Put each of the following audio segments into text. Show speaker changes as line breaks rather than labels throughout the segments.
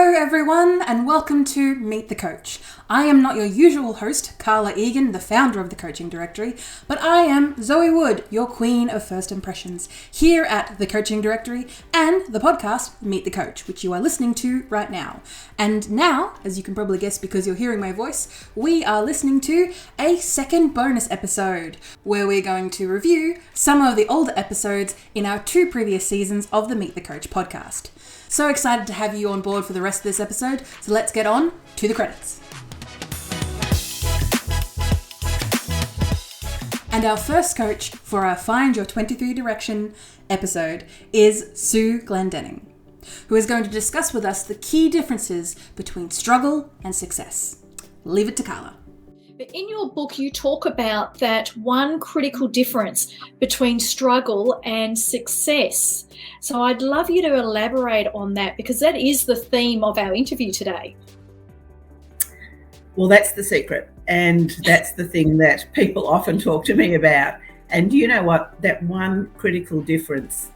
Hello everyone and welcome to Meet the Coach. I am not your usual host, Carla Egan, the founder of the Coaching Directory, but I am Zoe Wood, your queen of first impressions, here at the Coaching Directory and the podcast Meet the Coach, which you are listening to right now. And now, as you can probably guess because you're hearing my voice, we are listening to a second bonus episode where we're going to review some of the older episodes in our 2 previous seasons of the Meet the Coach podcast. So excited to have you on board for the rest of this episode, so let's get on to the credits. And our first coach for our Find Your 23 Direction episode is Sue Glendenning, who is going to discuss with us the key differences between struggle and success. Leave it to Carla.
But in your book, you talk about that one critical difference between struggle and success. So I'd love you to elaborate on that because that is the theme of our interview today.
Well, that's the secret. And that's the thing that people often talk to me about. And you know what? That one critical difference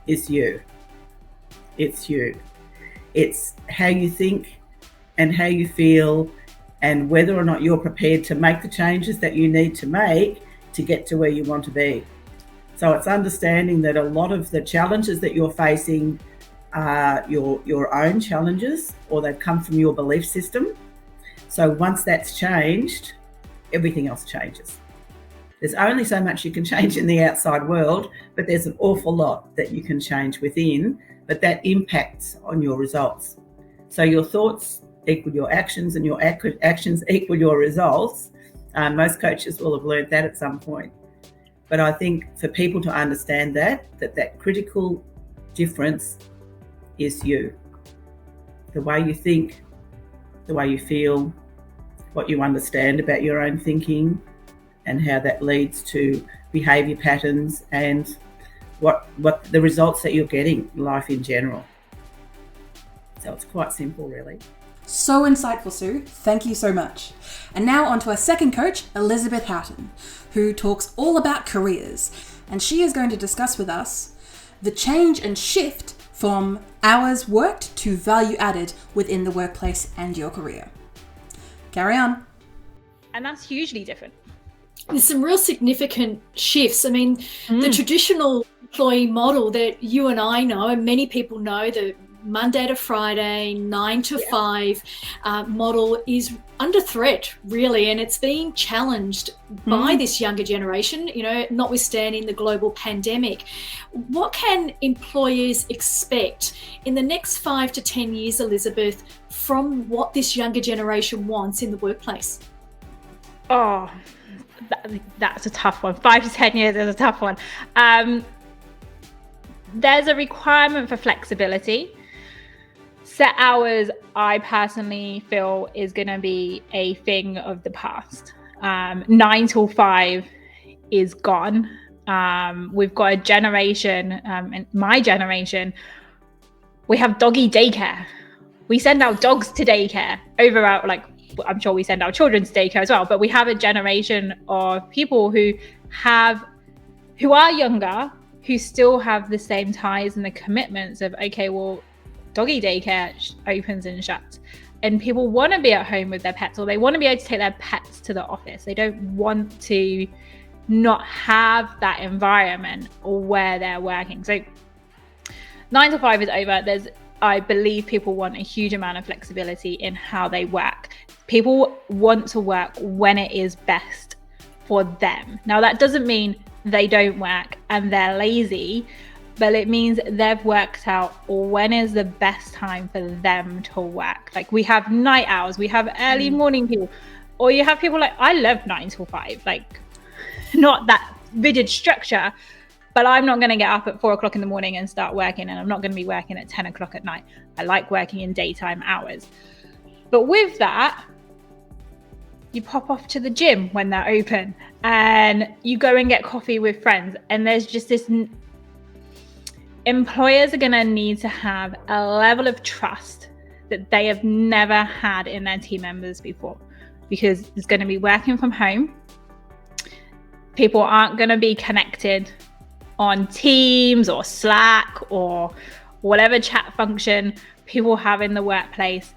is you. It's you. It's how you think and how you feel and whether or not you're prepared to make the changes that you need to make to get to where you want to be. So it's understanding that a lot of the challenges that you're facing are your own challenges, or they've come from your belief system. So once that's changed, everything else changes. There's only so much you can change in the outside world, but there's an awful lot that you can change within, but that impacts on your results. So your thoughts equal your actions and your actions equal your results. Most coaches will have learned that at some point. But I think for people to understand that critical difference is you. The way you think, the way you feel, what you understand about your own thinking, and how that leads to behaviour patterns and what the results that you're getting in life in general. So it's quite simple, really.
So insightful, Sue. Thank you so much. And now on to our second coach, Elizabeth Houghton, who talks all about careers. And she is going to discuss with us the change and shift from hours worked to value added within the workplace and your career. Carry on.
And that's hugely different.
There's some real significant shifts. I mean, the traditional employee model that you and I know, and many people know, the Monday to Friday, 9 to 5 model is under threat, really, and it's being challenged by this younger generation, notwithstanding the global pandemic. What can employers expect in the next 5 to 10 years, Elizabeth, from what this younger generation wants in the workplace?
Oh, that's a tough one. 5 to 10 years is a tough one. There's a requirement for flexibility. Set hours, I personally feel, is going to be a thing of the past. 9 till 5 is gone. We've got a generation, and my generation, we have doggy daycare. We send our dogs to daycare I'm sure we send our children to daycare as well, but we have a generation of people who are younger, who still have the same ties and the commitments of, okay, well, doggy daycare opens and shuts, and people want to be at home with their pets, or they want to be able to take their pets to the office. They don't want to not have that environment or where they're working. So 9 to 5 is over. I believe people want a huge amount of flexibility in how they work. People want to work when it is best for them. Now, that doesn't mean they don't work and they're lazy, but it means they've worked out when is the best time for them to work. Like, we have night owls, we have early morning people, or you have people like, I love 9 till 5, like not that rigid structure, but I'm not going to get up at 4 o'clock in the morning and start working, and I'm not going to be working at 10 o'clock at night. I like working in daytime hours. But with that, you pop off to the gym when they're open, and you go and get coffee with friends, and there's just this employers are going to need to have a level of trust that they have never had in their team members before, because it's going to be working from home. People aren't going to be connected on Teams or Slack or whatever chat function. people have in the workplace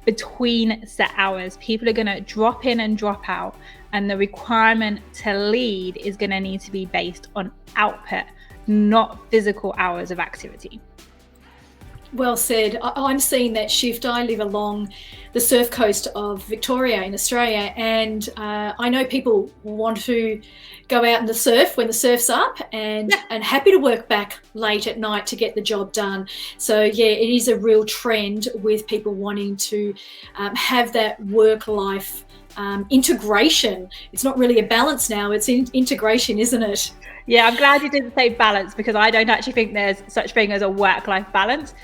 between set hours. People are going to drop in and drop out, and the requirement to lead is going to need to be based on output, not physical hours of activity.
Well said. I'm seeing that shift. I live along the surf coast of Victoria in Australia, and I know people want to go out in the surf when the surf's up, and happy to work back late at night to get the job done. So yeah, it is a real trend with people wanting to have that work-life integration. It's not really a balance now, it's integration, isn't it?
Yeah, I'm glad you didn't say balance, because I don't actually think there's such thing as a work-life balance.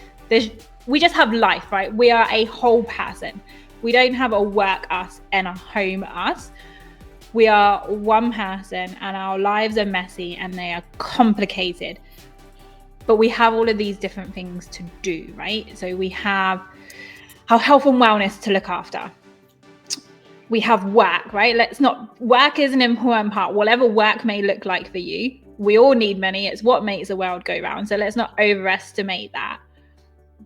We just have life, right? We are a whole person. We don't have a work us and a home us. We are one person, and our lives are messy and they are complicated. But we have all of these different things to do, right? So we have our health and wellness to look after. We have work, right? Work is an important part. Whatever work may look like for you, we all need money. It's what makes the world go round. So let's not overestimate that.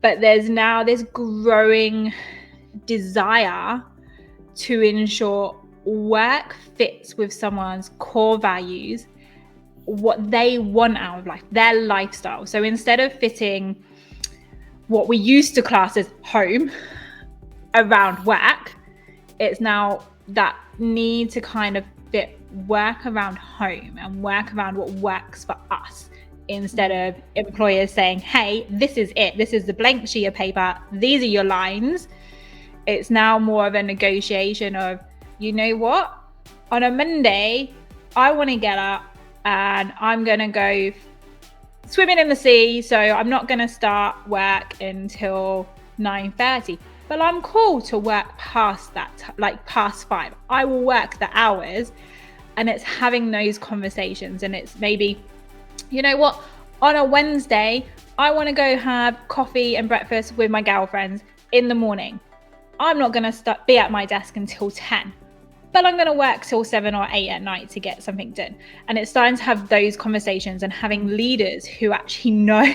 But there's now this growing desire to ensure work fits with someone's core values, what they want out of life, their lifestyle. So instead of fitting what we used to class as home around work, it's now that need to kind of fit work around home and work around what works for us, instead of employers saying, hey, this is it. This is the blank sheet of paper. These are your lines. It's now more of a negotiation of, you know what? On a Monday, I want to get up and I'm going to go swimming in the sea. So I'm not going to start work until 9:30. But I'm cool to work past that, like past 5. I will work the hours. And it's having those conversations. And it's maybe, you know what, on a Wednesday, I want to go have coffee and breakfast with my girlfriends in the morning. I'm not going to be at my desk until 10, but I'm going to work till 7 or 8 at night to get something done. And it's starting to have those conversations and having leaders who actually know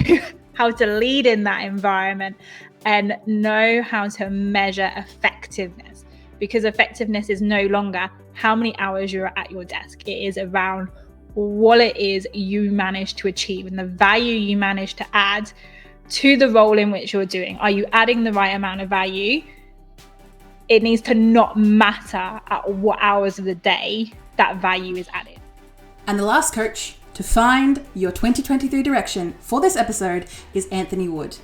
how to lead in that environment and know how to measure effectiveness, because effectiveness is no longer how many hours you're at your desk. It is around what it is you manage to achieve and the value you manage to add to the role in which you're doing. Are you adding the right amount of value? It needs to not matter at what hours of the day that value is added.
And the last coach to find your 2023 direction for this episode is Anthony Wood.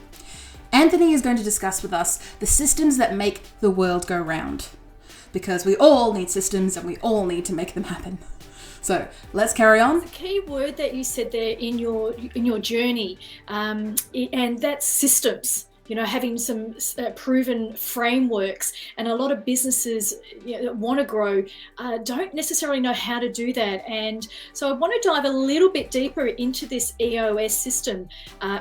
Anthony is going to discuss with us the systems that make the world go round, because we all need systems and we all need to make them happen. So let's carry on.
The key word that you said there in your journey, and that's systems. You know, having some proven frameworks, and a lot of businesses that want to grow don't necessarily know how to do that. And so I want to dive a little bit deeper into this EOS system,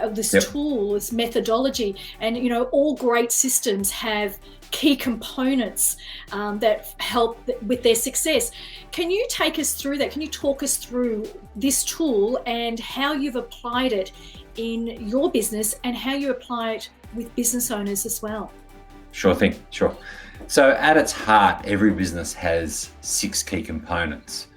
this tool, this methodology. And you know, all great systems have key components that help with their success. Can you take us through that? Can you talk us through this tool and how you've applied it in your business and how you apply it with business owners as well?
Sure thing, sure. So at its heart, every business has 6 key components.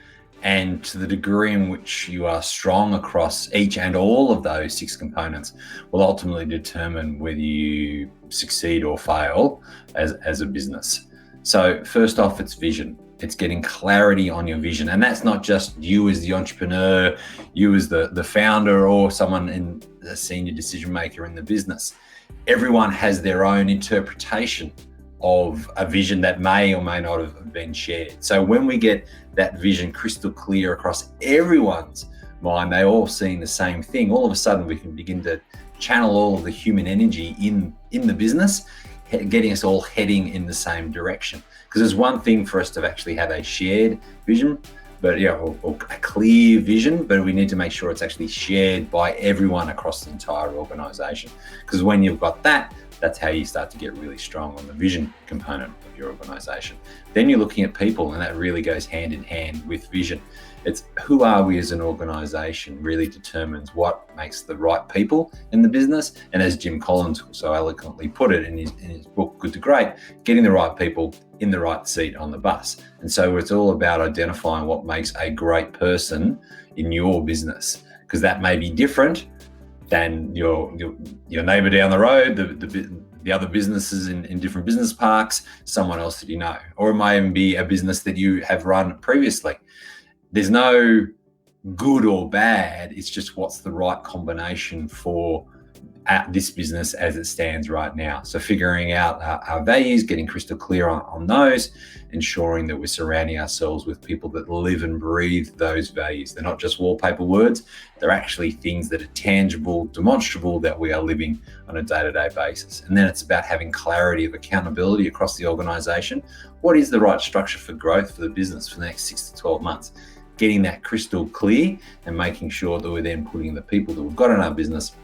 And to the degree in which you are strong across each and all of those 6 components will ultimately determine whether you succeed or fail as a business. So first off, it's vision. It's getting clarity on your vision. And that's not just you as the entrepreneur, you as the founder, or someone in the senior decision maker in the business. Everyone has their own interpretation of a vision that may or may not have been shared. So when we get that vision crystal clear across everyone's mind, they all seeing the same thing, all of a sudden we can begin to channel all of the human energy in the business, getting us all heading in the same direction. Because there's one thing for us to actually have a shared vision, but or a clear vision, but we need to make sure it's actually shared by everyone across the entire organization. Because when you've got that, That's how you start to get really strong on the vision component of your organization. Then you're looking at people, and that really goes hand in hand with vision. It's who are we as an organization really determines what makes the right people in the business. And as Jim Collins so eloquently put it in his book, Good to Great, getting the right people in the right seat on the bus. And so it's all about identifying what makes a great person in your business, because that may be different than your neighbor down the road, the other businesses in different business parks, someone else that you know, or it may even be a business that you have run previously. There's no good or bad. It's just what's the right combination for this business as it stands right now. So figuring out our values, getting crystal clear on those, ensuring that we're surrounding ourselves with people that live and breathe those values. They're not just wallpaper words. They're actually things that are tangible, demonstrable, that we are living on a day-to-day basis. And then it's about having clarity of accountability across the organization. What is the right structure for growth for the business for the next 6 to 12 months? Getting that crystal clear and making sure that we're then putting the people that we've got in our business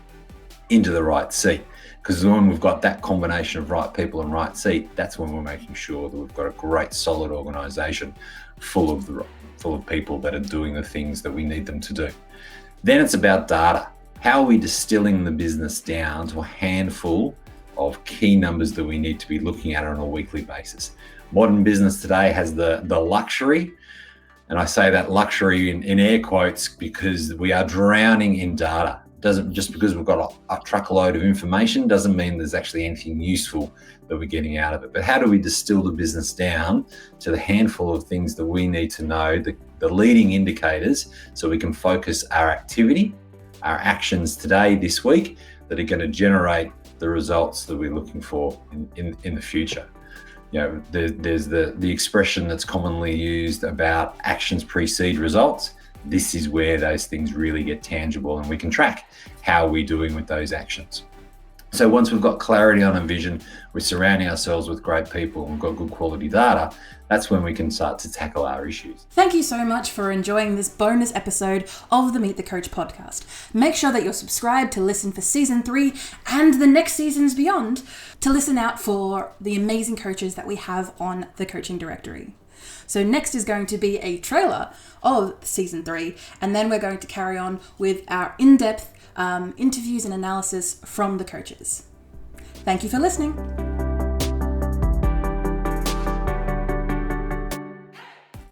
into the right seat. Because when we've got that combination of right people and right seat, that's when we're making sure that we've got a great solid organization full of people that are doing the things that we need them to do. Then it's about data. How are we distilling the business down to a handful of key numbers that we need to be looking at on a weekly basis? Modern business today has the luxury, and I say that luxury in air quotes, because we are drowning in data. Just because we've got a truckload of information doesn't mean there's actually anything useful that we're getting out of it. But how do we distill the business down to the handful of things that we need to know, the leading indicators, so we can focus our activity, our actions today, this week, that are going to generate the results that we're looking for in the future. You know, there's the expression that's commonly used about actions precede results. This is where those things really get tangible, and we can track how we're doing with those actions. So once we've got clarity on a vision, we're surrounding ourselves with great people, and we've got good quality data, that's when we can start to tackle our issues.
Thank you so much for enjoying this bonus episode of the Meet the Coach podcast. Make sure that you're subscribed to listen for season 3 and the next seasons beyond, to listen out for the amazing coaches that we have on the coaching directory. So next is going to be a trailer of season 3, and then we're going to carry on with our in-depth interviews and analysis from the coaches. Thank you for listening.